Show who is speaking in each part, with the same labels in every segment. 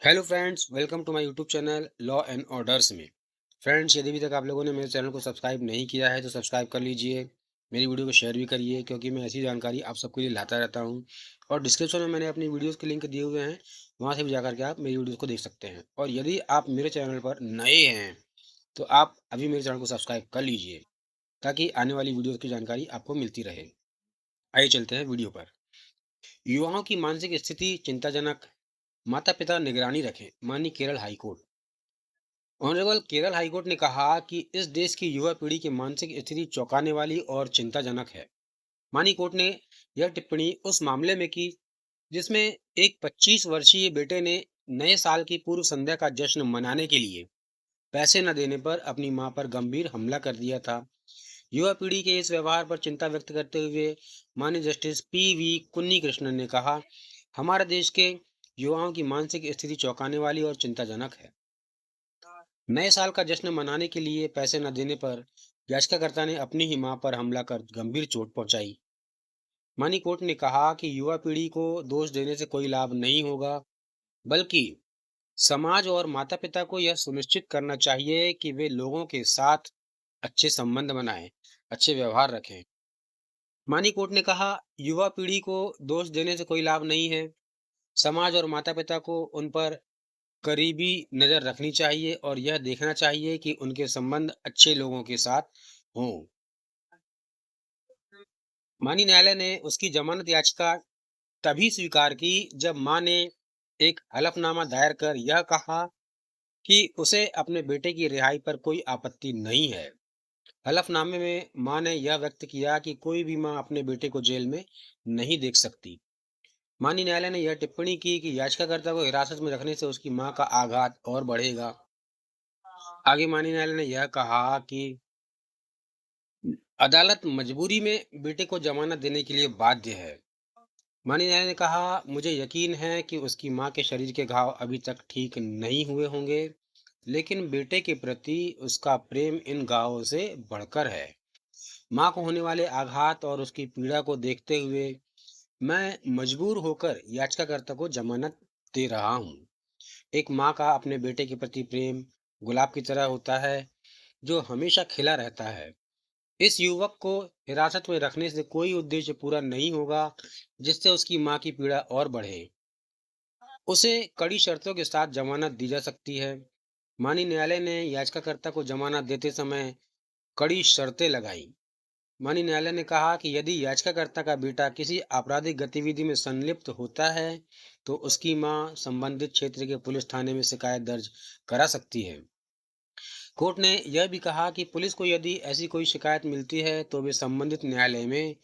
Speaker 1: Hello friends, welcome to my YouTube channel law and orders में। Friends, यदि अभी तक आप लोगों ने मेरे चैनल को सब्सक्राइब नहीं किया है तो सब्सक्राइब कर लीजिए। मेरी वीडियो को शेयर भी करिए क्योंकि मैं ऐसी जानकारी आप सबके लिए लाता रहता हूं। और डिस्क्रिप्शन में मैंने अपनी वीडियोस के लिंक दिए हुए हैं, वहां से भी जाकर के आप मेरी वीडियोस को देख सकते हैं। और यदि आप मेरे चैनल पर नए हैं तो आप अभी मेरे चैनल को सब्सक्राइब कर लीजिए ताकि आने वाली वीडियोस की जानकारी आपको मिलती रहे। आइए चलते हैं वीडियो पर। युवाओं की मानसिक स्थिति चिंताजनक, माता पिता निगरानी रखें, मानी Kerala high court. Honourable Kerala high court ने कहा कि इस देश की युवा पीढ़ी की मानसिक स्थिति चौंकाने वाली और चिंताजनक है। मानी कोर्ट ने यह टिप्पणी उस मामले में की जिसमें एक 25 वर्षीय बेटे ने नए साल की पूर्व संध्या का जश्न मनाने के लिए पैसे न देने पर अपनी मां पर गंभीर हमला कर दिया था। युवा पीढ़ी के इस व्यवहार पर चिंता व्यक्त करते हुए माननीय जस्टिस पी.वी. कुन्नी कृष्णन ने कहा, हमारे देश के युवाओं की मानसिक स्थिति चौंकाने वाली और चिंताजनक है। नए साल का जश्न मनाने के लिए पैसे न देने पर याचिकाकर्ता ने अपनी ही मां पर हमला कर गंभीर चोट पहुंचाई। मानी कोर्ट ने कहा कि युवा पीढ़ी को दोष देने से कोई लाभ नहीं होगा, बल्कि समाज और माता पिता को यह सुनिश्चित करना चाहिए कि वे लोगों के साथ अच्छे संबंध बनाएं, अच्छे व्यवहार रखें। मानी कोर्ट ने कहा, युवा पीढ़ी को दोष देने से कोई लाभ नहीं है। समाज और माता पिता को उन पर करीबी नज़र रखनी चाहिए और यह देखना चाहिए कि उनके संबंध अच्छे लोगों के साथ हों। मानी न्यायालय ने उसकी जमानत याचिका तभी स्वीकार की जब मां ने एक हलफनामा दायर कर यह कहा कि उसे अपने बेटे की रिहाई पर कोई आपत्ति नहीं है। हलफनामे में मां ने यह व्यक्त किया कि कोई भी मां अपने बेटे को जेल में नहीं देख सकती। माननीय न्यायालय ने यह टिप्पणी की कि याचिकाकर्ता को हिरासत में रखने से उसकी मां का आघात और बढ़ेगा। आगे माननीय न्यायालय ने यह कहा कि अदालत मजबूरी में बेटे को जमानत देने के लिए बाध्य है। माननीय न्यायालय ने कहा, मुझे यकीन है कि उसकी मां के शरीर के घाव अभी तक ठीक नहीं हुए होंगे, लेकिन बेटे के प्रति उसका प्रेम इन घावों से बढ़कर है। मां को होने वाले आघात और उसकी पीड़ा को देखते हुए मैं मजबूर होकर याचिकाकर्ता को जमानत दे रहा हूँ। एक मां का अपने बेटे के प्रति प्रेम गुलाब की तरह होता है, जो हमेशा खिला रहता है। इस युवक को हिरासत में रखने से कोई उद्देश्य पूरा नहीं होगा, जिससे उसकी मां की पीड़ा और बढ़े। उसे कड़ी शर्तों के साथ जमानत दी जा सकती है। माननीय न्यायालय ने याचिकाकर्ता को जमानत देते समय कड़ी शर्तें लगाई। माननीय न्यायालय ने कहा कि यदि याचिकाकर्ता का बेटा किसी आपराधिक गतिविधि में संलिप्त होता है, तो उसकी मां संबंधित क्षेत्र के पुलिस थाने में शिकायत दर्ज करा सकती है। कोर्ट ने यह भी कहा कि पुलिस को यदि ऐसी कोई शिकायत मिलती है तो वे संबंधित न्यायालय में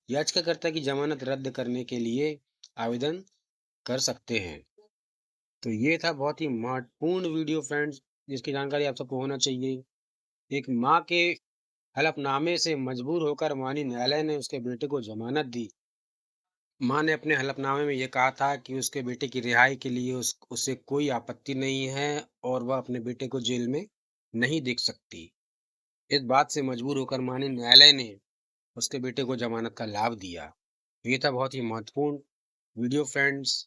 Speaker 1: याचिकाकर्ता की जमानत रद्द करने के लिए आवेदन कर सकते हैं। तो ये था बहुत ही महत्वपूर्ण वीडियो फ्रेंड्स, जिसकी जानकारी आप सबको होना चाहिए। एक माँ के हलफनामे से मजबूर होकर माननीय न्यायालय ने उसके बेटे को जमानत दी। माँ ने अपने हलफनामे में ये कहा था कि उसके बेटे की रिहाई के लिए उसे कोई आपत्ति नहीं है और वह अपने बेटे को जेल में नहीं देख सकती। इस बात से मजबूर होकर माननीय न्यायालय ने उसके बेटे को जमानत का लाभ दिया। ये था बहुत ही महत्वपूर्ण वीडियो फ्रेंड्स।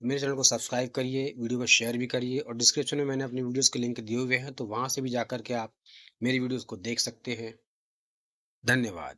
Speaker 1: मेरे चैनल को सब्सक्राइब करिए, वीडियो को शेयर भी करिए और डिस्क्रिप्शन में मैंने अपनी वीडियोज़ के लिंक दिए हुए हैं, तो वहाँ से भी जाकर के आप मेरी वीडियोज़ को देख सकते हैं। धन्यवाद।